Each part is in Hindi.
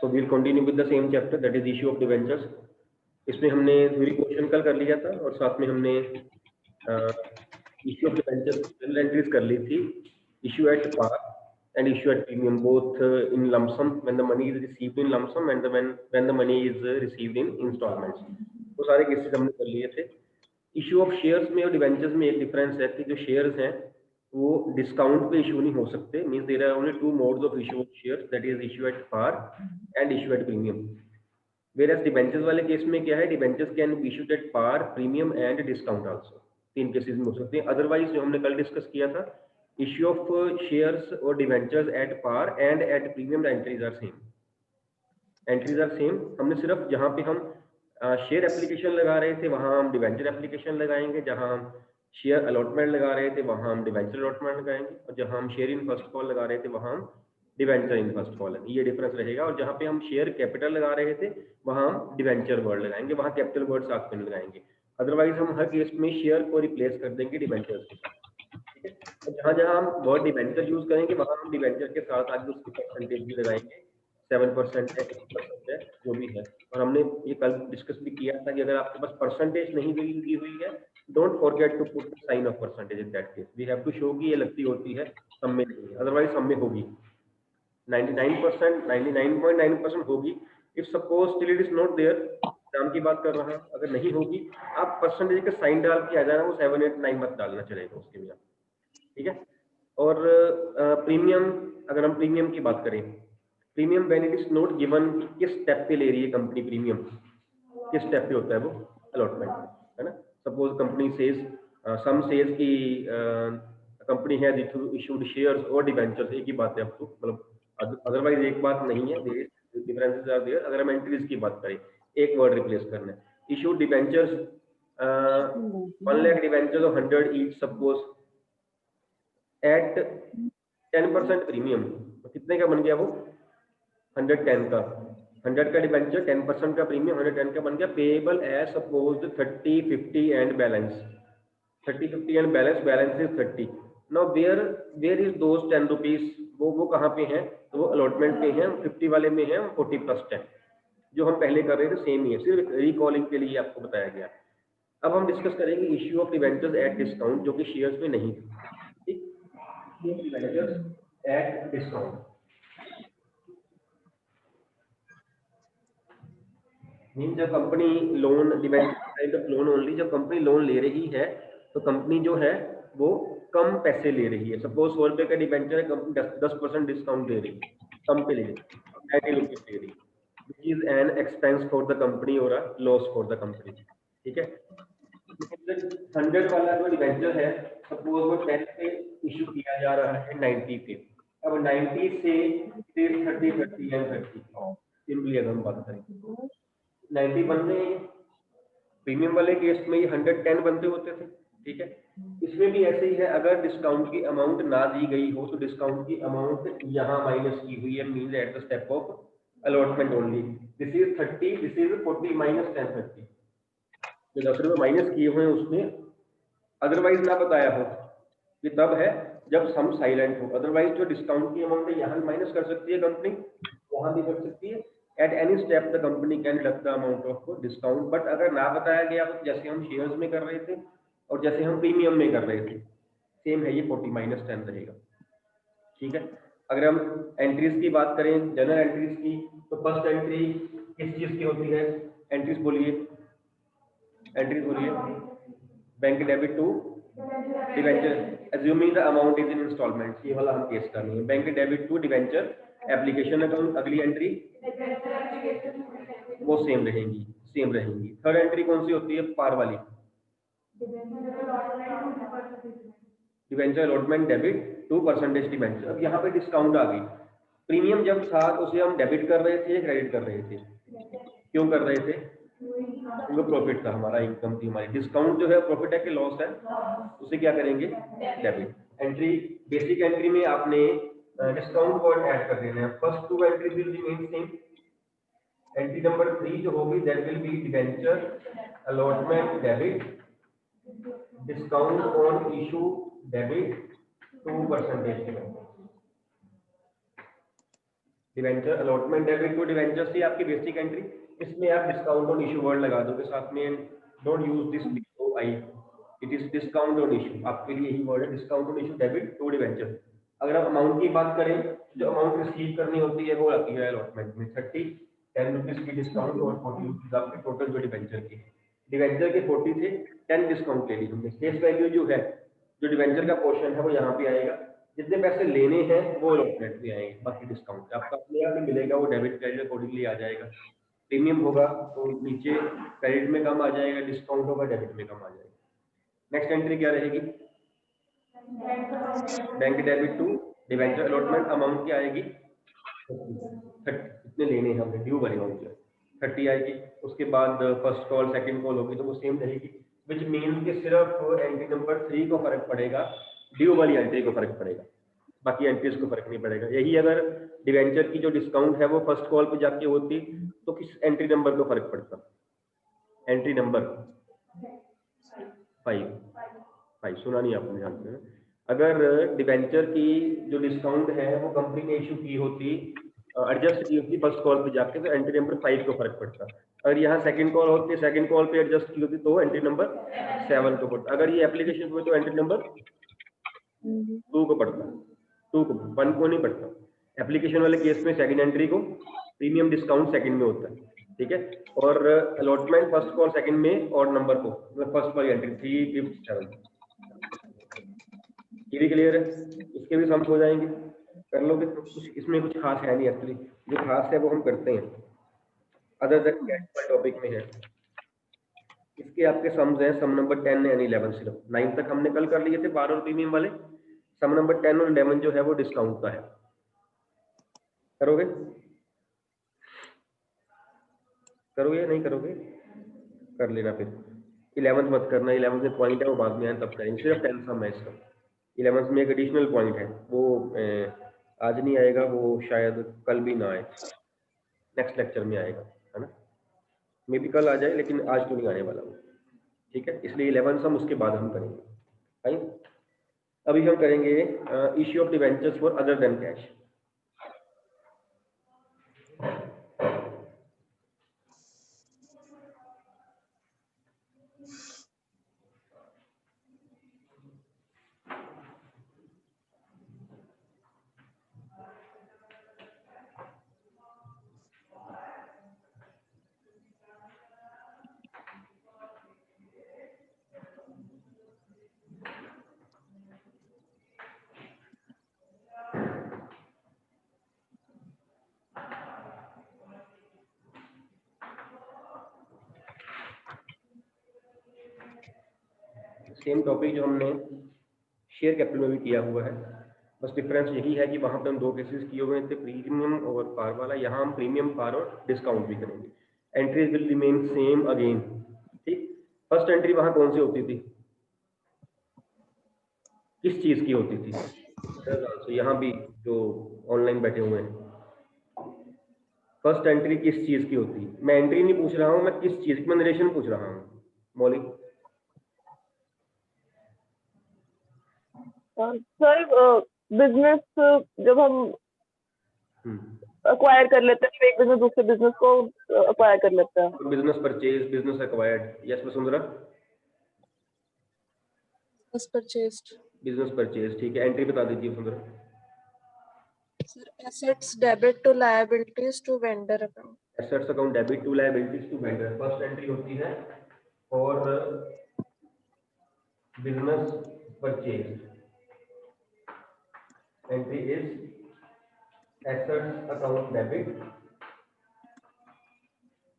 So we'll continue with the same chapter that is issue of debentures. इसमें हमने थ्योरी क्वेश्चन कल कर लिया था और साथ में हमने इशू ऑफ डिवेंचर्स की जनरल एंट्रीज कर ली थी, issue at par and issue at premium, both in lump sum when the money is received in lump sum and when the money is received in installments। वो सारे केसेस हमने कर लिए थे। इशू ऑफ शेयर्स में और डिवेंचर्स में एक डिफरेंस है कि जो शेयर्स हैं वो डिस्काउंट पे इशू नहीं हो सकते, means there are only two modes of issue of shares, that is issue at par and issue at premium. Where debentures वाले केस में क्या है, debentures can be issued at par, premium and discount also, तीन केसेस में हो सकते हैं। अदरवाइज जो हमने कल डिस्कस किया था, इश्यू ऑफ शेयर्स और debentures at par and at premium, entries are same, entries are same. हमने सिर्फ जहां पे हम शेयर एप्लीकेशन लगा रहे थे वहां हम डिवेंचर एप्लीकेशन लगाएंगे, जहां हम शेयर अलॉटमेंट लगा रहे थे वहां हम डिवेंचर अलॉटमेंट लगाएंगे, और जहां हम शेयर इन फर्स्ट कॉल लगा रहे थे वहां हम डिवेंचर इन फर्स्ट कॉल, ये डिफरेंस रहेगा। और जहां पे हम शेयर कैपिटल लगा रहे थे वहां हम डिवेंचर वर्ड लगाएंगे, वहां कैपिटल वर्ड साथ में लगाएंगे। अदरवाइज हम हर केस में शेयर को रिप्लेस कर देंगे डिवेंचर्स के साथ, ठीक है। तो जहां जहां हम वर्ड डिवेंचर यूज करेंगे वहां हम डिवेंचर के साथ आगे उसकी परसेंटेज भी लगाएंगे, 7% है, 8% है, जो भी है। और हमने ये कल डिस्कस भी किया था कि अगर आपके पास परसेंटेज नहीं दी हुई है, don't forget to put the sign of percentage in that case, we have to show कि ये लगती होती है, सम में नहीं, अदरवाइज सम में होगी 99%, 99.9% होगी। If suppose still it is not there, नाम की बात कर रहा हूं, अगर नहीं होगी आप परसेंटेज का साइन डाल के आ जाना, वो 7, 8, 9 मत डालना, चलेगा उसके लिए, ठीक है। और प्रीमियम, अगर हम प्रीमियम की बात करें, premium when it is not given, किस स्टेप पे ले रही है कंपनी प्रीमियम, किस स्टेप पे होता है वो, अलॉटमेंट, है ना। सपोज कंपनी सेज सम सेज की कंपनी है इशूड शेयर्स और डिवेंचर्स, एक ही बात है, अब तो मतलब अदरवाइज एक बात नहीं है, डिफरेंसेस आर देयर। अगर हम एंट्रीज की बात करें, एक वर्ड रिप्लेस करना है, issued debentures 1 lakh debentures of 100 each, suppose at 10% premium, कितने का बन गया वो, 110 का, 100 का डिवेंचर, 10% का प्रीमियम, 110 का बन गया। Payable as suppose 30, 50 and balance, 30, 50 and balance, balance is 30। Now where is those 10 rupees, वो कहाँ पे हैं, तो वो अलॉटमेंट पे हैं, 50 वाले में है 40 + 10, जो हम पहले कर रहे थे सेम ही है, सिर्फ रिकॉलिंग के लिए आपको बताया गया। अब हम डिस्कस करेंगे issue of debentures at discount, जो कि शेयर्स में नहीं थी, ठीक, डिवेंचर्स एट डिस्काउंट मीन जब company loan, debenture of loan only, जब कंपनी लोन ले रही है तो कंपनी जो है वो कम पैसे ले रही है। सपोज 100 रुपए का डिवेंचर है, कंपनी 10% डिस्काउंट दे रही है, कम पे ले रही है, 90 रुपीज दे रही है, which is an expense for the company और a loss for the company, ठीक है। 100 वाला जो डिवेंचर है, सपोज वो 10 पे इशू किया जा रहा है 90 पे, अब 90 से 30, 30 एंड 30, सिंपली अगर हम बात करें 90 बन रहे हैं, प्रीमियम वाले केस में ये 110 बनते होते थे, ठीक है। इसमें भी ऐसे ही है, अगर डिस्काउंट की अमाउंट ना दी गई हो तो डिस्काउंट की अमाउंट यहाँ माइनस की हुई है, means at the step of allotment only, this is 30, this is 40 minus 10, 30, जो 10 रुपए माइनस किए हुए हैं उसमें अदरवाइज ना बताया हो, ये तब है जब सम साइलेंट हो। अदरवाइज जो डिस्काउंट की अमाउंट है यहाँ माइनस कर सकती है कंपनी, वहां भी कर सकती है, at any step the company can deduct the amount of discount. But अगर ना बताया गया हो, जैसे हम शेयर्स में कर रहे थे और जैसे हम प्रीमियम में कर रहे थे, सेम है, ये 40 माइनस 10 रहेगा, ठीक है। अगर हम एंट्रीज की बात करें, जनरल एंट्रीज की, तो फर्स्ट एंट्री किस चीज की होती है, एंट्रीज बोलिए, एंट्रीज बोलिए, bank debit to debenture, assuming the amount is in installments, ये वाला हम केस करनी है, bank debit to debenture application account. अगली एंट्री वो सेम रहेंगी, सेम रहेंगी। थर्ड एंट्री कौन सी होती है, पार वाली, debenture allotment debit to percentage debenture. अब यहाँ पे डिस्काउंट आ गई, प्रीमियम जब था तो उसे हम डेबिट कर रहे थे या क्रेडिट कर रहे थे, क्यों कर रहे थे, क्योंकि प्रॉफिट था हमारा, इनकम थी हमारी। डिस्काउंट जो है प्रॉफिट है कि लॉस है, उसे क्या करेंगे, डेबिट। एंट्री, बेसिक एंट्री में आपने डिस्काउंट वर्ड ऐड कर देना है, first two entry will remain same. Entry number 3 जो होगी that will be debenture allotment debit, discount on issue debit 2% debenture, debenture allotment debit to debenture से आपकी बेसिक एंट्री, इसमें आप डिस्काउंट ऑन इशू वर्ड लगा दोगे साथ में, don't use this DOI, it is discount on issue, आपके लिए यही वर्ड है discount on issue debit to debenture. अगर आप अमाउंट की बात करें, जो अमाउंट रिसीव करनी होती है वो आती है अलॉटमेंट में 30, 10 रुपीज की डिस्काउंट और 40 रुपीज आपके टोटल जो डिवेंचर की, डिवेंचर के 40 से 10 डिस्काउंट ले ली हमने। फेस वैल्यू जो है, जो डिवेंचर का पोर्शन है वो यहाँ पे आएगा, जितने पैसे लेने हैं वो अलॉटमेंट में आएंगे, बाकी डिस्काउंट आपका अपने आप ही मिलेगा, वो डेबिट क्रेडिट अकॉर्डिंगली आ जाएगा। प्रीमियम होगा तो नीचे क्रेडिट में कम आ जाएगा, डिस्काउंट होगा डेबिट में कम आ जाएगा। नेक्स्ट एंट्री क्या रहेगी, bank debit to debenture allotment, amount क्या आएगी 30, इतने लेने हैं हमने, ड्यू वाली अमाउंट 30 आएगी। उसके बाद फर्स्ट कॉल सेकंड कॉल होगी तो वो सेम रहेगी, विच मीन कि सिर्फ एंट्री नंबर 3 को फर्क पड़ेगा, ड्यू वाली एंट्री को फर्क पड़ेगा, बाकी एंट्रीज को फर्क नहीं पड़ेगा। यही अगर डिवेंचर की जो डिस्काउंट है वो फर्स्ट कॉल पे जाके होती तो किस एंट्री नंबर को फर्क पड़ता, एंट्री नंबर 5, सुना नहीं आपने ध्यान से। अगर डिवेंचर की जो डिस्काउंट है वो कंपनी ने इशू की होती, एडजस्ट की होती फर्स्ट कॉल पे जाके, तो एंट्री नंबर 5 को फर्क पड़ता। अगर यहाँ सेकंड कॉल होती, सेकंड कॉल पे एडजस्ट की होती तो एंट्री नंबर 7 को पड़ता। अगर ये एप्लीकेशन में तो एंट्री नंबर 2 को पड़ता, 2 को, 1 को नहीं पड़ता। एप्लीकेशन वाले केस में सेकंड एंट्री को प्रीमियम डिस्काउंट सेकंड में होता है, ठीक है, और अलॉटमेंट फर्स्ट कॉल सेकंड में और नंबर को, मतलब फर्स्ट वाली एंट्री 3, 5, 7। ये भी क्लियर है, इसके भी सम्स हो जाएंगे, कर लोगे तो कुछ इसमें कुछ खास है नहीं एक्चुअली, जो खास है वो हम करते हैं अदर देन कैश टॉपिक में है। इसके आपके सम्स हैं, सम नंबर 10 एंड 11, सिर्फ 9 तक हमने कल कर लिए थे 12 और प्रीमियम वाले, सम नंबर 10 और 11 जो है वो डिस्काउंट का है। करोगे करोगे या नहीं करोगे, कर लेना फिर। 11th मत करना, 11th में पॉइंट है वो बाद में आए तब करेंगे, सिर्फ 10 सम है इसका। 11th में एक एडिशनल पॉइंट है वो आज नहीं आएगा, वो शायद कल भी ना आए, नेक्स्ट लेक्चर में आएगा, है ना, मे भी कल आ जाए लेकिन आज तो नहीं आने वाला वो, ठीक है, इसलिए 11 सम उसके बाद हम करेंगे। फाइन, अभी हम करेंगे issue of debentures for other than cash. Same topic जो हमने शेयर कैपिटल में भी किया हुआ है, बस डिफरेंस यही है कि वहां पे हम 2 केसेस किए हुए थे, प्रीमियम और पार वाला, यहाँ हम प्रीमियम, पार और डिस्काउंट भी करेंगे। Entries will remain same again, ठीक। फर्स्ट एंट्री वहां कौन सी होती थी, किस चीज की होती थी, तो यहाँ भी जो ऑनलाइन बैठे हुए हैं, फर्स्ट एंट्री किस चीज की होती है, मैं एंट्री नहीं पूछ रहा हूँ, मैं किस चीज की, मैं नरेशन पूछ रहा हूँ मौलिक। सर बिजनेस जब हम अक्वायर कर लेते हैं, एक बिजनेस दूसरे बिजनेस को अक्वायर कर लेते हैं, business purchase, business acquired, yes Vasundhara, business purchase, ठीक है, एंट्री बता दीजिए Vasundhara. Sir assets debit to liabilities to vendor account, assets account debit to liabilities to vendor, first entry होती है और business purchase, entry is assets account debit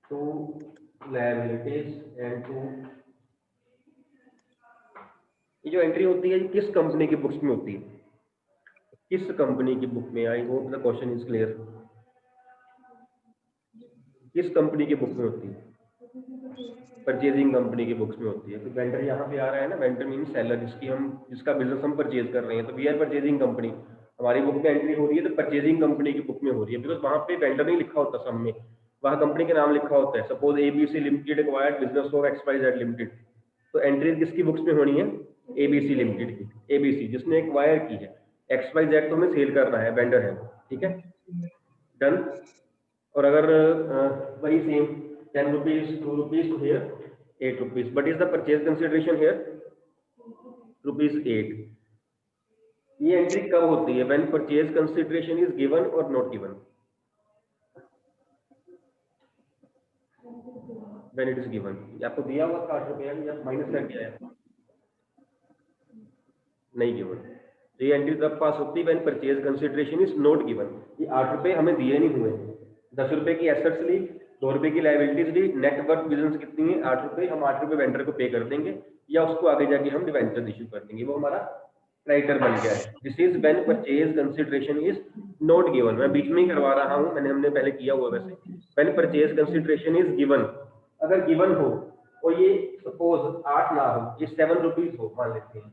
to liabilities and to, ये जो एंट्री होती है किस कंपनी की बुक्स में होती है, किस कंपनी की बुक में, I hope the question is clear, किस कंपनी की बुक में होती है, परचेजिंग कंपनी की बुक्स में होती है। तो वेंडर यहाँ पे आ रहा है ना, वेंडर मीन सेलर, जिसका बिजनेस हम परचेज कर रहे हैं, तो वी आर परचेजिंग कंपनी, हमारी बुक में एंट्री हो रही है तो परचेजिंग कंपनी की बुक में हो रही है, बिकॉज वहाँ पे वेंडर नहीं लिखा होता सब में, वहाँ कंपनी के नाम लिखा होता है, suppose ABC limited acquired business of XYZ limited, तो एंट्री किसकी बुक्स में होनी है, ABC लिमिटेड की, ABC जिसने एक्वायर की है, XYZ तो हमें सेल करना है, वेंडर है, ठीक है, डन। और अगर वही same 10 rupees 2 rupees to here 8 rupees, but is the purchase consideration here ₹8। ये एंट्री कब होती है? When purchase consideration is given और not given. When it is given, आपको दिया हुआ था 8 रुपया या माइनस कर दिया है? नहीं गिवन। तो ये एंट्री तब पास होती है when purchase consideration is not given. ये 8 रुपए हमें दिए नहीं हुए, 10 रुपए की एसेट्स ली, 2 रुपए की लायबिलिटीज ली, नेट वर्थ बिजनेस कितनी है? 8 रुपए। हम 8 रुपए वेंडर को पे कर देंगे या उसको आगे जाके हम डिवेंचर इशू कर देंगे, वो हमारा क्रेडिटर बन गया है। This is when purchase consideration is not given. मैं बीच में ही करवा रहा हूँ, हमने पहले किया हुआ वैसे। When purchase consideration is given, अगर गिवन हो और ये सपोज 8 ना हो, ये 7 रुपीज हो मान लेते हैं।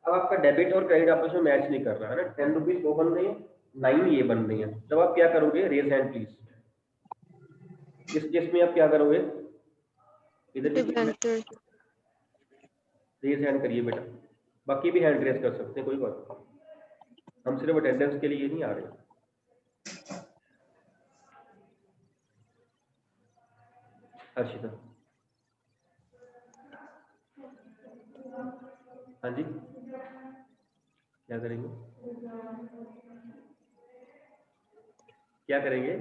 अब आपका डेबिट और क्रेडिट आपस में मैच नहीं कर रहा है ना, 10 रुपीज वो बन रही है, 9 ये बन रही है। तब आप क्या करोगे? Raise hand please. इस केस में आप क्या करोगे? इधर रेज हैंड करिए बेटा, बाकी भी हैंड रेज कर सकते हैं, कोई बात नहीं, हम सिर्फ अटेंडेंस के लिए नहीं आ रहे। हर्षिता, हाँ जी, क्या करेंगे? क्या करेंगे?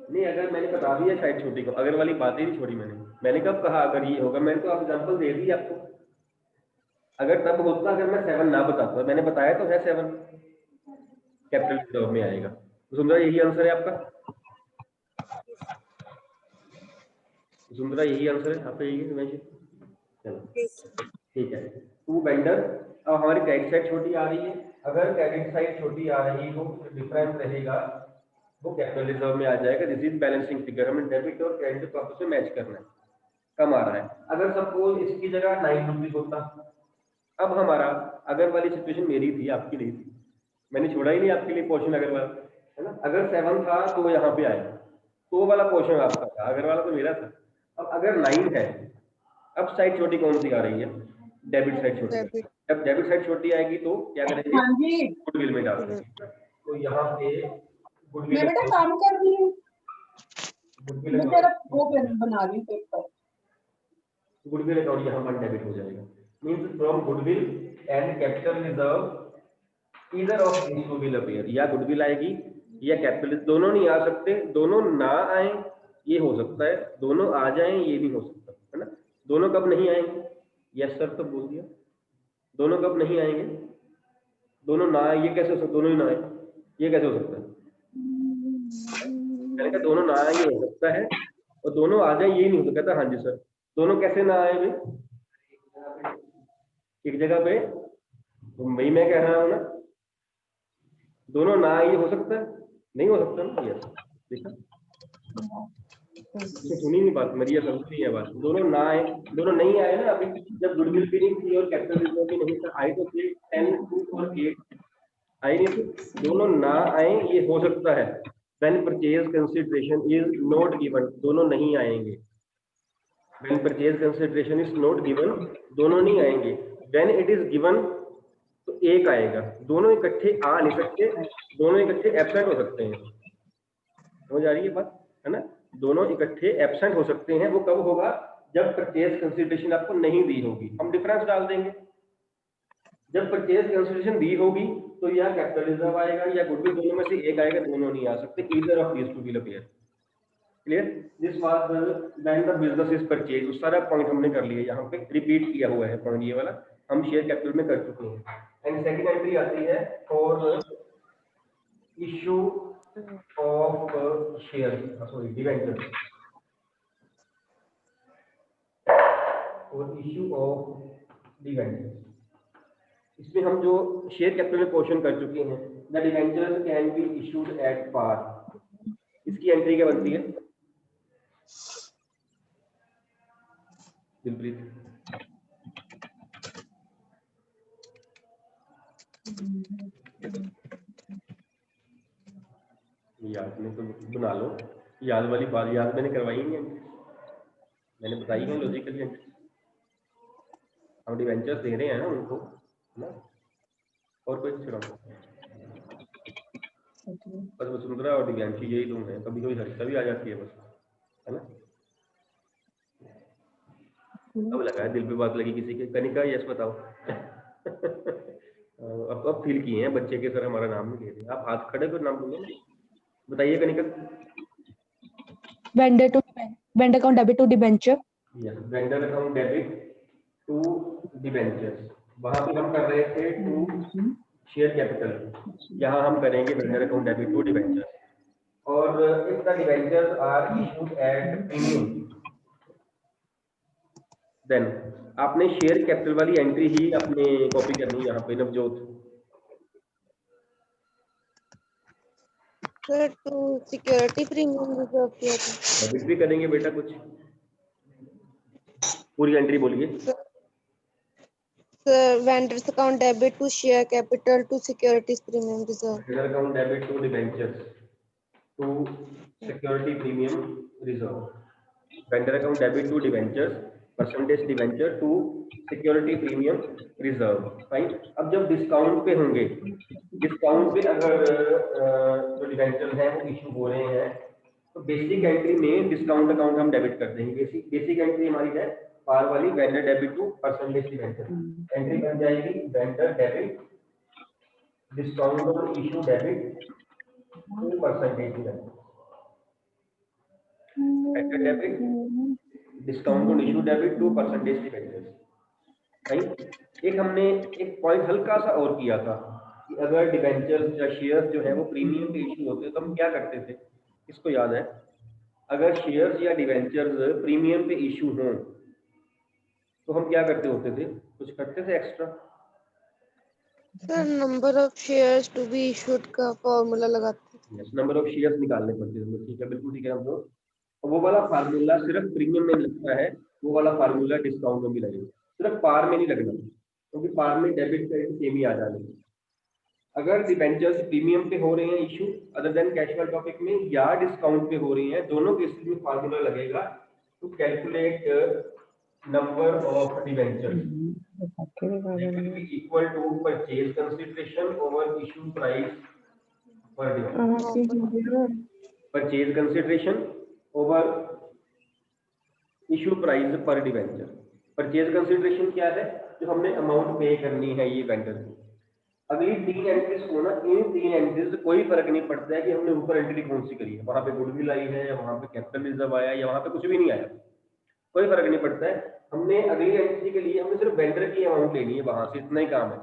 नहीं, अगर मैंने बता दिया साइड छोटी को, अगर वाली बात ही नहीं छोड़ी मैंने कब कहा अगर ये होगा? मैंने तो एग्जांपल दे दी आपको। अगर तब होता, अगर मैं 7 ना बताता, मैंने बताया तो है 7 कैपिटल रिजर्व में आएगा। तो सुंदरा यही आंसर है आपका? सुंदरा यही आंसर है आपका? यही है? चलो ठीक है। टू वेंडर, अब हमारी क्रेडिट साइड छोटी आ रही है। अगर क्रेडिट साइड छोटी आ रही हो तो डिफरेंस रहेगा वो कैपिटल रिजर्व में आ जाएगा। दिस इज बैलेंसिंग फिगर, हमें डेबिट और क्रेडिट को आपस में मैच करना है। कम आ रहा है, अगर सपोज इसकी जगह 9 रुपीज होता, अब हमारा अगर वाली सिचुएशन मेरी थी, आपकी नहीं थी, मैंने छोड़ा ही नहीं आपके लिए पोर्शन अगर वाला, है ना। अगर 7 था तो वो यहाँ पे आएगा, तो वो वाला पोर्शन आपका था, अगर वाला तो मेरा था। अब अगर 9 है, अब साइड छोटी कौन सी आ रही है? डेबिट साइड छोटी। जब डेबिट साइड छोटी आएगी तो क्या करेंगे? गुडविल में डाल देंगे। तो यहाँ पे गुडविल काम कर रही हूँ, गुडविल वो बना रही हूँ। गुडविल अकाउंट यहाँ पर डेबिट हो जाएगा। Means from goodwill and capital reserve either of these two will appear. या गुडविल आएगी या कैपिटल, दोनों नहीं आ सकते, दोनों ना आए ये हो सकता है, दोनों आ जाएं ये नहीं हो सकता, है ना। दोनों कब नहीं आएंगे? यस सर तो बोल दिया। दोनों कब नहीं आएंगे? दोनों ना आए, ये कैसे हो सकता? दोनों ही ना आए, ये कैसे हो सकता है? मैंने कहा दोनों ना आए ये हो सकता है, और दोनों आ जाए ये नहीं हो सकता। कहता हाँ जी सर, दोनों कैसे ना आए भाई? एक जगह पे, तो वही मैं कह रहा हूँ ना, दोनों ना आए ये हो सकता है? नहीं हो सकता ना। यस, देखा, सुनी नहीं बात मेरी, समझ नहीं है बात। दोनों ना आए, दोनों नहीं आए ना। अभी जब गुडविल भी नहीं थी और कैपिटल रिजर्व भी नहीं था, आए तो थे 10, 2 और 8 आए नहीं थे। दोनों ना आए ये हो सकता है। When purchase consideration is not given, दोनों नहीं आएंगे। When purchase consideration is not given, दोनों नहीं आएंगे। व्हेन इट इज गिवन तो एक आएगा। दोनों इकट्ठे आ नहीं सकते, दोनों इकट्ठे एब्सेंट हो सकते हैं। समझ आ रही है बात, है ना। दोनों इकट्ठे एब्सेंट हो सकते हैं। वो कब होगा? जब परचेज कंसिडरेशन आपको नहीं दी होगी, हम डिफरेंस डाल देंगे। जब परचेज कंसिडरेशन दी होगी तो या कैपिटल रिजर्व आएगा या गुडविल, दोनों में से एक आएगा, दोनों नहीं आ सकते। Either of these two will appear. Clear? This was when the business is purchase. उस सारा पॉइंट हमने कर लिया, यहाँ पे रिपीट किया हुआ है पॉइंट ये वाला, हम शेयर कैपिटल में कर चुके हैं। एंड सेकंड एंट्री आती है for issue of share, sorry debenture, और इशू ऑफ डिवेंचर। इसमें हम जो शेयर कैपिटल में पोर्शन कर चुके हैं, the debenture can be issued at par. इसकी एंट्री क्या बनती है? दिलप्रीत, याद में तो बना लो, याद वाली बात याद मैंने करवाई नहीं है, मैंने बताई है लॉजिकली एंट्री। हम डिवेंचर्स दे रहे हैं ना उनको, है ना। और कोई चलो बस वसुंधरा और दिव्यांशी यही दो हैं, कभी कभी हर्षिता भी आ जाती है बस, है ना। अब लगा है दिल पे बात लगी किसी के। कनिका यस बताओ। अब फील किए हैं बच्चे के सर हमारा नाम नहीं ले रहे, आप हाथ खड़े कर नाम बोलो। बताइए Kanika. vendor account debit to debenture. Yes, vendor account debit to debentures, वहां पे हम कर रहे थे टू शेयर कैपिटल, यहाँ हम करेंगे vendor account debit to debentures. और if the debentures are issued at premium, then आपने शेयर कैपिटल वाली एंट्री ही अपने कॉपी करनी है यहाँ पे Navjot. Sir to security premium reserve किया था। डेबिट भी करेंगे बेटा, कुछ पूरी एंट्री बोलिए। Sir vendors account debit to share capital to securities premium reserve. Vendor account debit to debentures to security premium reserve, vendor account debit to debentures percentage debenture to security premium reserve. Fine. अब जब डिस्काउंट पे होंगे, डिस्काउंट पे अगर जो डिबेंचर हैं वो इशू हो रहे हैं, तो बेसिक एंट्री में डिस्काउंट अकाउंट हम डेबिट कर देंगे। बेसिक एंट्री हमारी है पार वाली, vendor debit to percentage debenture. Entry बन जाएगी vendor debit discount on issue debit to percentage debenture, vendor debit discount on issue debit to percentage debentures. Right. एक हमने एक पॉइंट हल्का सा और किया था कि अगर डिबेंचर्स या शेयर्स जो है वो प्रीमियम पे इशू होते तो हम क्या करते थे, किसको याद है? अगर शेयर्स या डिबेंचर्स प्रीमियम पे इशू हों तो हम क्या करते होते थे, कुछ करते थे extra? Sir number of shares to be issued का फॉर्मूला लगाते हैं। यस, नंबर ऑफ शेयर्स निकालने पड़ते थे। ठीक है, बिल्कुल ठीक है। हम लोग वो वाला फार्मूला सिर्फ प्रीमियम में लगता है, वो वाला फार्मूला डिस्काउंट में भी लगेगा, सिर्फ पार में नहीं लगना, क्योंकि पार में डेबिट क्रेडिट सेम ही आ जाएंगे। अगर डिबेंचर्स प्रीमियम पे हो रहे हैं issue other than casual topic में, या डिस्काउंट पे हो रही हैं, दोनों केसेस में फार्मूला लगेगा to calculate number of debentures equal to purchase consideration over issue price per debenture. Purchase consideration over issue price per debenture. Purchase consideration क्या है? जो हमने अमाउंट पे करनी है ये वेंडर को। अगली 3 एंट्रीज को ना, इन 3 एंट्रीज से कोई फर्क नहीं पड़ता है कि हमने ऊपर एंट्री कौन सी करी है, वहां पे गुडविल आई है या वहां पे कैपिटल रिजर्व आया या वहां पे कुछ भी नहीं आया, कोई फर्क नहीं पड़ता है। हमने अगली एंट्री के लिए हमने सिर्फ वेंडर की अमाउंट लेनी है वहां से, इतना ही काम है।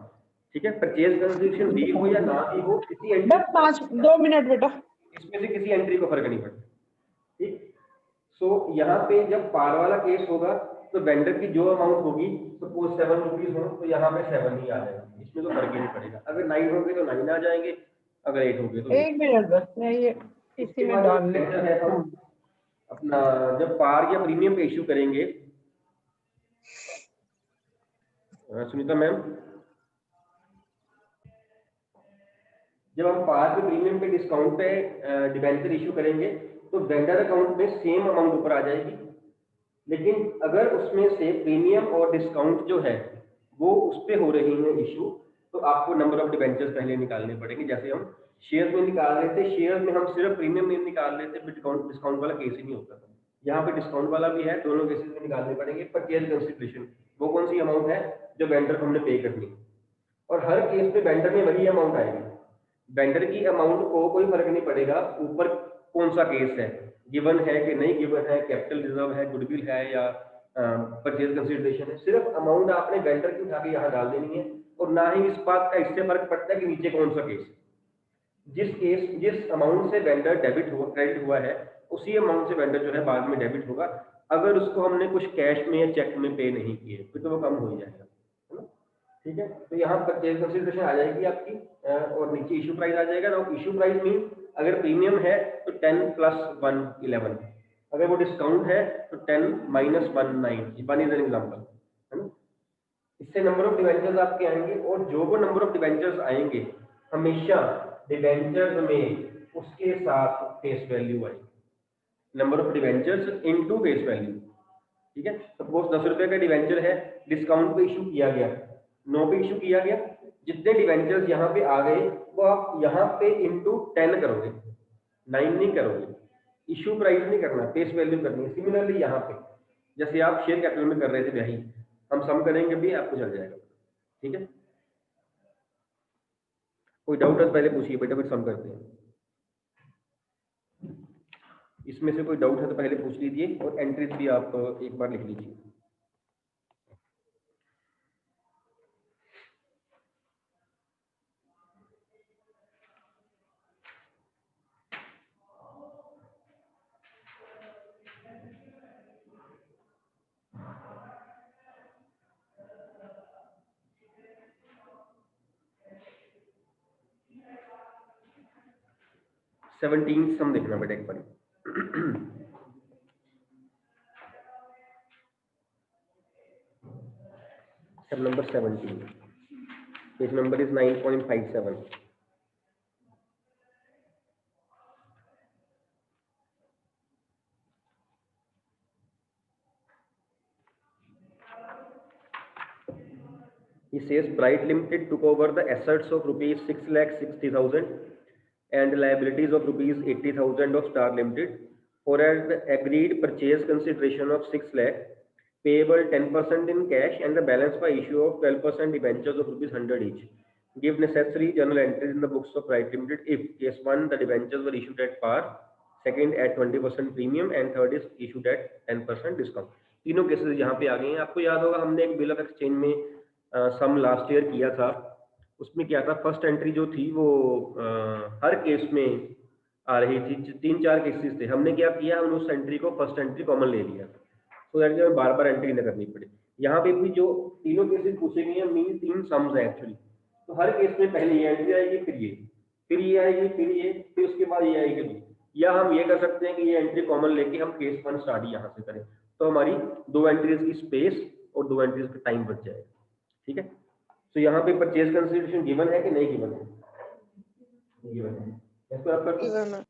ठीक है, परचेज कंसीडरेशन दी हो या ना दी हो, किसी एंट्री बस 2 मिनट बेटा, इसमें से किसी एंट्री को फर्क नहीं पड़ता। ठीक। सो यहाँ पे जब पार वाला केस होगा तो वेंडर की जो अमाउंट होगी, सपोज 7 रुपीज हो तो यहाँ पे 7 ही आ जाएगा, इसमें तो फर्क ही नहीं पड़ेगा। अगर 9 होंगे तो 9 आ जाएंगे, अगर 8 होंगे तो 1 मिनट बस मैं ये इसी में डाल लेता है। हम अपना जब पार या प्रीमियम पे इशू करेंगे, सुनीता मैम, जब हम पार पे प्रीमियम पे डिस्काउंट पे डिबेंचर इशू करेंगे तो वेंडर अकाउंट में सेम अमाउंट ऊपर आ जाएगी, लेकिन अगर उसमें से प्रीमियम और डिस्काउंट जो है वो उस पे हो रही है इशू, तो आपको नंबर ऑफ डिबेंचर्स पहले निकालने पड़ेंगे। जैसे हम शेयर में निकाल रहे थे, शेयर में हम सिर्फ प्रीमियम में निकाल रहे थे, डिस्काउंट वाला केस ही नहीं होता था। यहाँ पे डिस्काउंट वाला भी है, दोनों केसेस में निकालने पड़ेंगे। परचेज कंसीडरेशन वो कौन सी अमाउंट है जो वेंडर को हमने पे करनी है, और हर केस में वेंडर में वही अमाउंट आएगी। वेंडर की अमाउंट को कोई फर्क नहीं पड़ेगा ऊपर कौन सा केस है, गिवन है कि नहीं गिवन है, कैपिटल रिजर्व है, गुडविल है या परचेज कंसीडरेशन है, सिर्फ अमाउंट आपने वेंडर की उठा के यहाँ डाल देनी है। और ना ही इस बात का इससे फर्क पड़ता है कि नीचे कौन सा केस, जिस अमाउंट से वेंडर डेबिट हुआ क्रेडिट हुआ है उसी अमाउंट से वेंडर जो है बाद में डेबिट होगा। अगर उसको हमने कुछ कैश में या चेक में पे नहीं किए फिर तो वो कम हो ही जाएगा, है ना। ठीक है, तो यहाँ परचेज कंसीडरेशन आ जाएगी आपकी, और नीचे इशू प्राइस आ जाएगा। ना इशू प्राइस मीन अगर प्रीमियम है तो 10 + 1 11, अगर वो डिस्काउंट है तो 10 - 1 9। 1 इज एन एग्जांपल, है ना। इससे नंबर ऑफ डिबेंचर्स आपके आएंगे, और जो वो नंबर ऑफ डिबेंचर्स आएंगे हमेशा डिबेंचर्स में उसके साथ फेस वैल्यू आएगी, number of debentures into face value. ठीक है, सपोज 10 रुपए का डिबेंचर है, डिस्काउंट पे इशू किया गया, 9 पे इशू किया गया, जितने डिवेंचर्स यहाँ पे आ गए वो आप यहाँ पे इंटू 10 करोगे, 9 नहीं करोगे। इशू प्राइस नहीं करना, फेस वैल्यू करनी है। सिमिलरली यहाँ पे जैसे आप शेयर कैपिटल में कर रहे थे भाई, हम सम करेंगे भी, आपको चल जाएगा। ठीक है, कोई डाउट है तो पहले पूछिए बेटा, फिर सम करते हैं। इसमें से कोई डाउट है तो पहले पूछ लीजिए, और एंट्रीज भी आप एक बार लिख लीजिए। सेवनटीन सम देखना बेटा एक बार। सब number 17, page number is 9.57। He says Bright Limited took over the assets of rupees 6,60,000 and liabilities of rupees 80,000 of Star Limited for an agreed purchase consideration of 6 lakh, payable 10% in cash and the balance by issue of 12% debentures of rupees 100 each. Give necessary journal entries in the books of Bright Limited if case 1 the debentures were issued at par, second at 20% premium and third is issued at 10% discount. तीनों केसेस यहाँ पे आ गए हैं। आपको याद होगा हमने एक बिल ऑफ एक्सचेंज में सम लास्ट ईयर किया था, उसमें क्या था, फर्स्ट एंट्री जो थी वो हर केस में आ रही थी। 3-4 केसेस थे, हमने क्या किया, हमने उस एंट्री को फर्स्ट एंट्री कॉमन ले लिया, तो दैट हमें बार बार एंट्री न करनी पड़े। यहाँ पे भी जो तीनों केसेस पूछे गए हैं, मीन 3 सम्स हैं एक्चुअली, तो हर केस में पहले ये एंट्री आएगी, फिर ये आएगी, फिर ये, फिर उसके बाद ये आएगी। या हम ये कर सकते हैं कि ये एंट्री कॉमन लेके हम केस 1 स्टार्ट यहाँ से करें, तो हमारी 2 एंट्रीज की स्पेस और 2 एंट्रीज का टाइम बच जाएगा। ठीक है, तो यहाँ पे परचेज कंसिडरेशन गिवन है कि नहीं गिवन है? गिवन है। इसको आप कर Given है।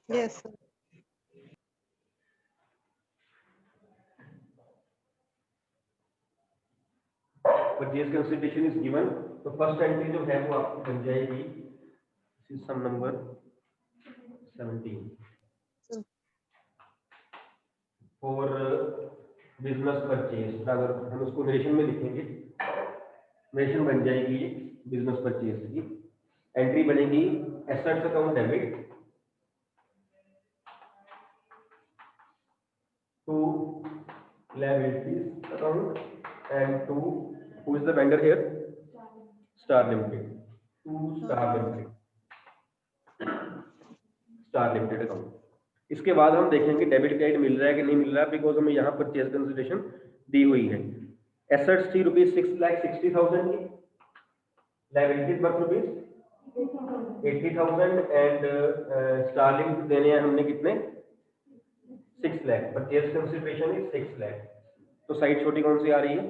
Yes sir। Purchase consideration is given, तो फर्स्ट एंट्री जो है वो आपकी बन जाएगी सम नंबर 17 फॉर बिजनेस परचेज। अगर हम उसको नरेशन में लिखेंगे, नरेशन बन जाएगी ये बिजनेस परचेज की। एंट्री बनेगी assets account debit to liabilities account and to who is the vendor here? Star Limited. To Star Limited. Star Limited account. इसके बाद हम देखेंगे डेबिट क्रेडिट मिल रहा है कि नहीं मिल रहा है, बिकॉज हमें यहाँ परचेज कंसिडरेशन दी हुई है। एसेट्स थी रुपीज 6,60,000 की, liabilities worth rupees 80,000 and Starlink देने हैं हमने कितने 6 lakh. Purchase consideration is 6 lakh. तो साइड छोटी कौन सी आ रही है?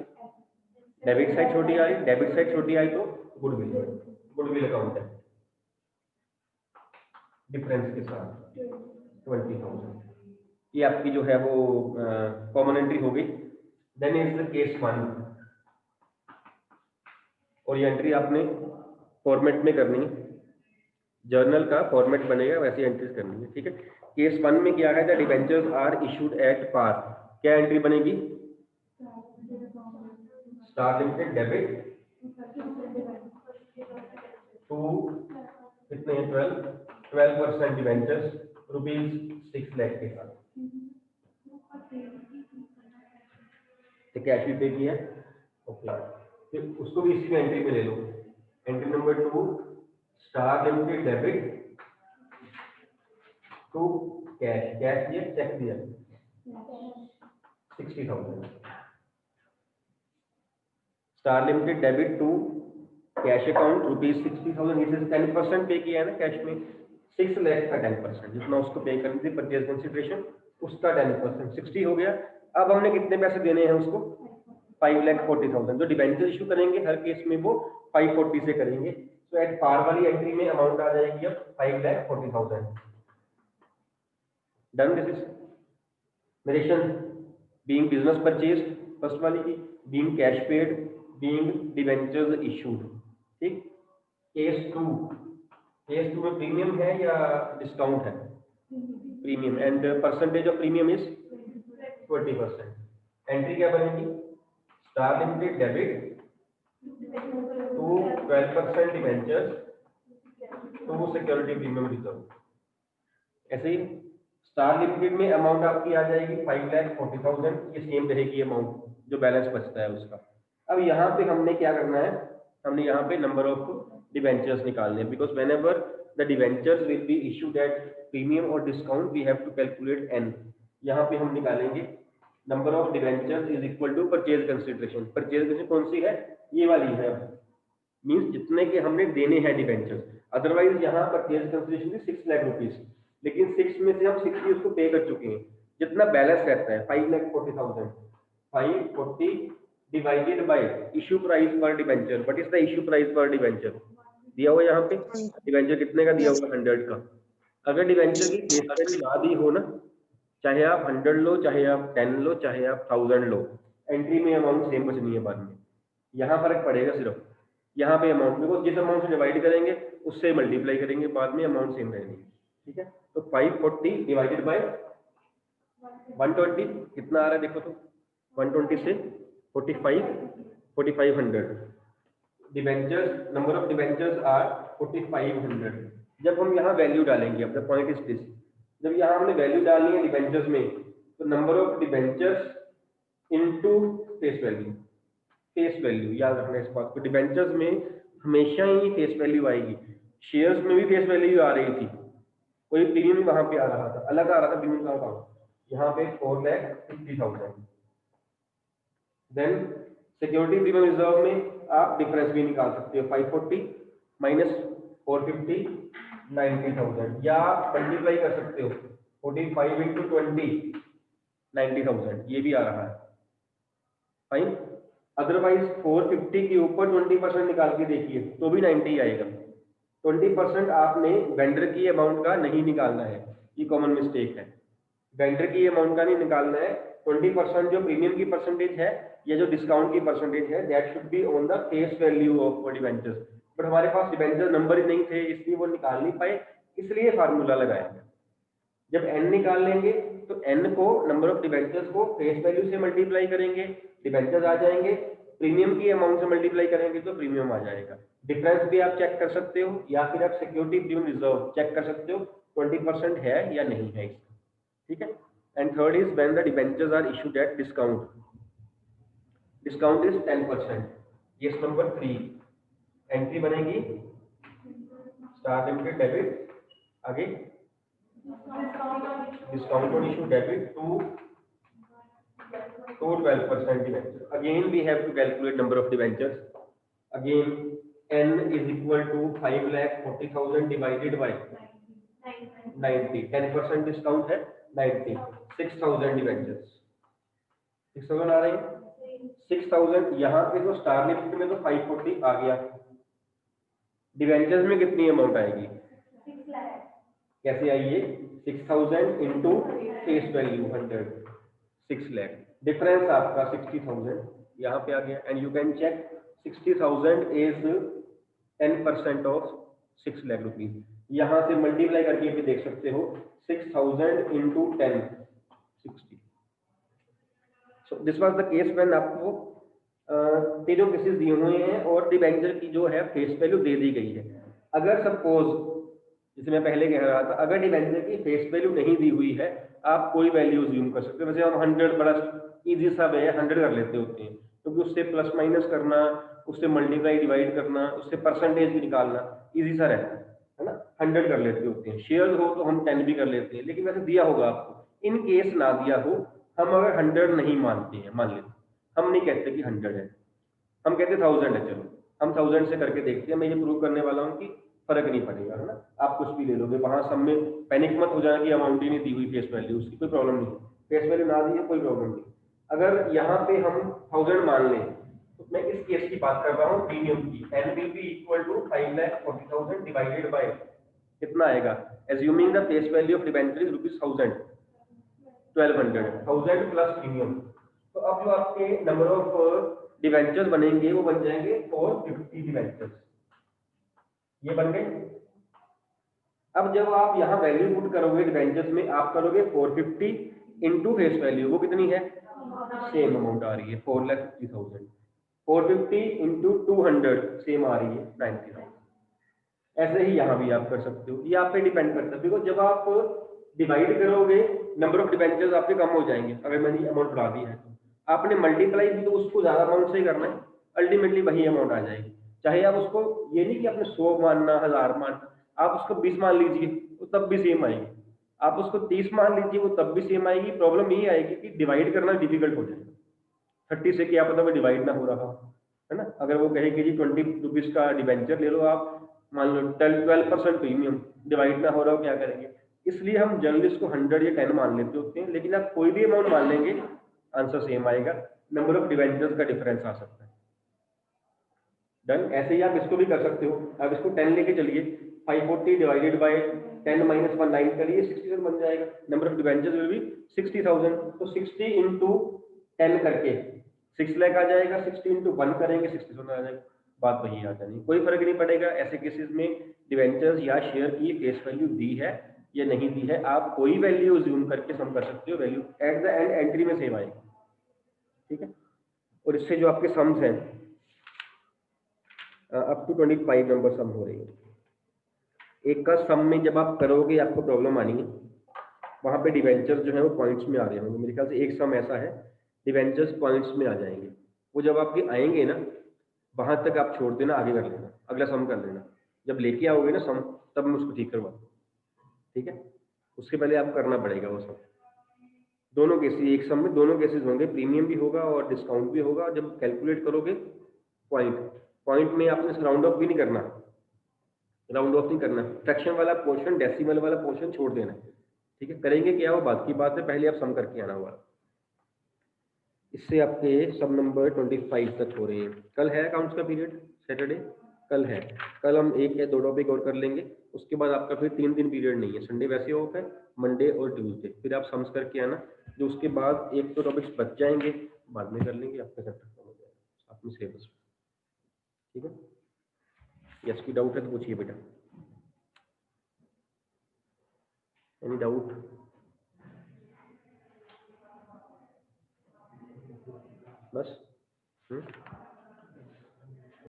डेबिट साइड छोटी आ रही है। डेबिट साइड छोटी आई तो गुडविल अकाउंट है डिफरेंस के साथ 20,000। ये आपकी जो है वो कॉमन एंट्री हो गई। देन इज द केस 1, और ये एंट्री आपने फॉर्मेट में करनी है, जर्नल का फॉर्मेट बनेगा वैसी एंट्रीज करनी है। ठीक है, केस 1 में क्या है, the debentures are issued at par. क्या एंट्री बनेगी? स्टार लिमिटेड डेबिट टू कितने 12% डिबेंचर्स रुपीज 6 लाख के साथ। तो कैश भी पे किया, ओके, फिर उसको भी इसी में एंट्री में ले लो। Entry number 2, Star limited debit to cash. Cash दिया, चेक दिया 60,000। Star limited debit to cash account rupees 60,000। इसे 10% पे किया है ना कैश में, 6 लाख का 10%, जितना उसको पे करनी थी परचेज कंसिडरेशन उसका 10%, 60 हो गया। अब हमने कितने पैसे देने हैं उसको? 5,40,000। जो डिबेंचर इशू करेंगे हर केस में वो 540 से करेंगे। तो एट पार वाली एंट्री में अमाउंट आ जाएगी अब 5,40,000। Done. This is narration being business purchase first वाली की, being cash paid being debentures issued. ठीक, केस टू में प्रीमियम है या डिस्काउंट है? Premium, and percentage of premium is 20%। Entry क्या बनेगी? Star limited debit to 12% debentures to security premium reserve. ऐसे ही स्टार लिमिटेड में अमाउंट आपकी आ जाएगी 5,40,000, ये सेम रहेगी अमाउंट जो बैलेंस बचता है उसका। अब यहाँ पे हमने क्या करना है, हमने यहाँ पे नंबर ऑफ डिबेंचर्स निकालने हैं, because whenever the debentures will be issued at premium और discount we have to calculate N. यहाँ पे हम निकालेंगे number of debentures is equal to purchase consideration. Purchase consideration कौन सी है? ये वाली है, मीन्स जितने के हमने देने हैं डिबेंचर्स। अदरवाइज यहाँ परचेज कंसिडरेशन थी 6 लाख रुपीज, लेकिन 6 में से हम 60 उसको पे कर चुके हैं। जितना बैलेंस रहता है 5,40,000, 540 divided by issue price per debenture. What is the issue price per debenture? दिया हुआ यहाँ पे डिबेंचर कितने का दिया हुआ? 100 का। अगर डिबेंचर की फेस वैल्यू ना दी हो ना, चाहे आप 100 लो, चाहे आप 10 लो, चाहे आप 1000 लो, एंट्री में अमाउंट सेम बचनी है बाद में। यहाँ फर्क पड़ेगा सिर्फ यहाँ पे अमाउंट, बिकॉज जिस अमाउंट से डिवाइड करेंगे उससे मल्टीप्लाई करेंगे, बाद में अमाउंट सेम रहेगी। ठीक है, तो 540 डिवाइडेड बाय 120 कितना आ रहा है देखो तो, 120 से 4500 debentures, number of debentures are 4500। जब हम यहाँ वैल्यू डालेंगे, अपना पॉइंट इज दिस, जब यहाँ हमने वैल्यू डालनी है डिबेंचर्स में, तो number of debentures into face value. Face value याद रखना इस बात को, डिबेंचर्स में हमेशा ही फेस वैल्यू आएगी। शेयर्स में भी फेस वैल्यू आ रही थी, कोई प्रीमियम वहां पे आ रहा था, अलग आ रहा था प्रीमियम का, यहाँ पे 4,50,000। देन सिक्योरिटी प्रीमियम रिजर्व में आप डिफरेंस भी निकाल सकते हो, 540 माइनस 450 90,000, या आप मल्टीप्लाई कर सकते हो 45 इंटू 20 90,000, ये भी आ रहा है। फाइन, अदरवाइज 450 के ऊपर 20% निकाल के देखिए तो भी 90 आएगा। 20% आपने वेंडर की अमाउंट का नहीं निकालना है, ये कॉमन मिस्टेक है। वेंडर की अमाउंट का नहीं निकालना है, 20% जो प्रीमियम की परसेंटेज है या जो डिस्काउंट की परसेंटेज है, that should be on the face value of debentures. But हमारे पास डिबेंचर नंबर ही नहीं थे, इसलिए वो निकाल नहीं पाए, इसलिए फार्मूला लगाया। जब n निकाल लेंगे तो n को, नंबर ऑफ डिबेंचर्स को फेस वैल्यू से मल्टीप्लाई करेंगे, डिबेंचर्स आ जाएंगे, प्रीमियम की अमाउंट से मल्टीप्लाई करेंगे तो प्रीमियम आ जाएगा। डिफरेंस भी आप चेक कर सकते हो, या फिर आप सिक्योरिटी प्रीमियम रिजर्व चेक कर सकते हो 20% है या नहीं है इसका। ठीक है, and third is when the debentures are issued at discount. Discount is 10%। Case number 3, entry बनेगी स्टार लिमिटेड डेबिट, आगे discount on issue debit to 12% debenture. Again we have to calculate number of debentures. Again n is equal to 5,40,000 divided by 90, 10% discount है 90, 6,000 डिबेंचर्स, 6,000 आ रहे हैं। 6,000 यहाँ पे तो स्टार लिमिटेड में तो 540 आ गया, डिबेंचर्स में कितनी अमाउंट आएगी? 6 लाख। कैसे आई ये? 6,000 into face value 100, 6 lakh. Difference आपका 60,000 यहाँ पे आ गया, and you can check 60,000 is 10% of 6 lakh rupees. यहाँ से मल्टीप्लाई करके भी देख सकते हो, 6,000 into 10 60। So this was the case when आपको तीनों केसेस दिए हुए हैं और डिबेंचर की जो है फेस वैल्यू दे दी गई है। अगर सपोज, जैसे मैं पहले कह रहा था, अगर डिबेंचर की फेस वैल्यू नहीं दी हुई है, आप कोई वैल्यू अज्यूम कर सकते हो। वैसे हम 100 बड़ा इजी सा वे है, 100 कर लेते होते हैं, क्योंकि उससे प्लस माइनस करना, उससे मल्टीप्लाई डिवाइड करना, उससे परसेंटेज भी निकालना इजी सा रहता है ना। 100 कर लेते होते हैं। शेयर हो तो हम 10 भी कर लेते हैं, लेकिन वैसे दिया होगा आपको। इन केस ना दिया हो, हम अगर 100 नहीं मानते हैं, मान लेते हम नहीं कहते कि 100 है, हम कहते 1000 है, चलो हम 1000 से करके देखते हैं। मैं ये प्रूव करने वाला हूँ कि फर्क नहीं पड़ेगा, है ना। आप कुछ भी ले लोगे, वहां सब में पैनिक मत हो जाना कि अमाउंट ही नहीं दी हुई फेस वैल्यू, उसकी कोई प्रॉब्लम नहीं। फेस वैल्यू ना दी है, कोई प्रॉब्लम नहीं। अगर यहाँ पे हम 1000 मान लें, तो मैं इस केस की बात कर रहा हूँ प्रीमियम की। n will be equal to 5,40,000 divided bye कितना आएगा? Assuming the face value of debenture is ₹1000, 1200, 1000 plus premium. तो अब जो आपके नंबर ऑफ डिवेंचर्स बनेंगे वो बन जाएंगे 450 डिवेंचर्स, ये बन गए। अब जब आप यहाँ वैल्यू पुट करोगे डिवेंचर्स में, आप करोगे 450 इंटू फेस वैल्यू, वो कितनी है, सेम अमाउंट आ रही है 4,50,000। 450 इंटू 200 सेम आ रही है 90,000। ऐसे ही यहाँ भी आप कर सकते हो, ये आप पे डिपेंड करता है, बिकॉज जब आप डिवाइड करोगे नंबर ऑफ डिवेंचर्स आपके कम हो जाएंगे। अगर मैंने अमाउंट बढ़ा दी है तो आपने मल्टीप्लाई भी तो उसको ज्यादा अमाउंट से ही करना है, अल्टीमेटली वही अमाउंट आ जाएगी। चाहे आप उसको ये नहीं कि आपने 100 मानना 1000 मानना, आप उसको 20 मान लीजिए वो तब भी सेम आएगी, आप उसको 30 मान लीजिए वो तब भी सेम आएगी। प्रॉब्लम यही आएगी कि डिवाइड करना डिफिकल्ट हो जाएगा। 30 से क्या पता वो डिवाइड ना हो रहा है ना। अगर वो कहे कि जी 20 रुपीज का डिवेंचर ले लो आप, मान लो 12% प्रीमियम, डिवाइड ना हो रहा हो, क्या करेंगे। इसलिए हम जनरली इसको 100 या 10 मान लेते होते हैं, लेकिन आप कोई भी अमाउंट मान लेंगे आंसर सेम आएगा, नंबर ऑफ डिवेंचर्स का डिफरेंस आ सकता है। डन। ऐसे ही आप इसको भी कर सकते हो, आप इसको 10 लेके चलिए, 540 डिवाइडेड बाय 10 माइनस 1 9 करिए, 67 बन जाएगा। Number of debentures will be 60,000, तो 60 इंटू 10 करके 6 लाख आ जाएगा, 60 इंटू 1 करेंगे 67 आ जाएगा, बात वही आ जानी, कोई फर्क नहीं पड़ेगा। ऐसे केसेस में डिवेंचर्स या शेयर की फेस वैल्यू दी है या नहीं दी है, आप कोई वैल्यू ज्यूम करके सम कर सकते हो, value at the end entry में सेम आएगी, ठीक है। और इससे जो आपके सम्स हैं अप टू 25 नंबर सम हो रही है। एक का सम में जब आप करोगे आपको प्रॉब्लम आनी है, वहां पे डिवेंचर्स जो है वो पॉइंट्स में आ रहे होंगे, मेरे ख्याल से एक सम ऐसा है डिवेंचर्स पॉइंट्स में आ जाएंगे, वो जब आपके आएंगे ना वहां तक आप छोड़ देना, आगे कर लेना, अगला सम कर लेना, जब लेके आओगे ना सम तब मैं उसको ठीक करवा दूँ, ठीक है। उसके पहले आप करना पड़ेगा वो सम। दोनों केसेस, एक सम में दोनों केसेस होंगे, प्रीमियम भी होगा और डिस्काउंट भी होगा। जब कैलकुलेट करोगे पॉइंट में आपने राउंड ऑफ भी नहीं करना, राउंड ऑफ नहीं करना, फ्रैक्शन वाला पोर्शन डेसिमल वाला पोर्शन छोड़ देना है, ठीक है। करेंगे क्या वो बात की बात है, पहले आप सम करके आना होगा। इससे आपके सब नंबर 25 तक हो रहे हैं। कल है अकाउंट्स का पीरियड, सैटरडे कल है, कल हम एक या दो टॉपिक और कर लेंगे, उसके बाद आपका फिर 3 दिन पीरियड नहीं है, संडे वैसे ऑफ है, मंडे और ट्यूसडे फिर आप सम्स करके आना, जो उसके बाद एक दो टॉपिक्स बच जाएंगे बाद में कर लेंगे, आपका चैप्टर खत्म हो जाएगा साथ में सिलेबस, ठीक है। यस, कोई डाउट है तो पूछिए बेटा, एनी डाउट? बस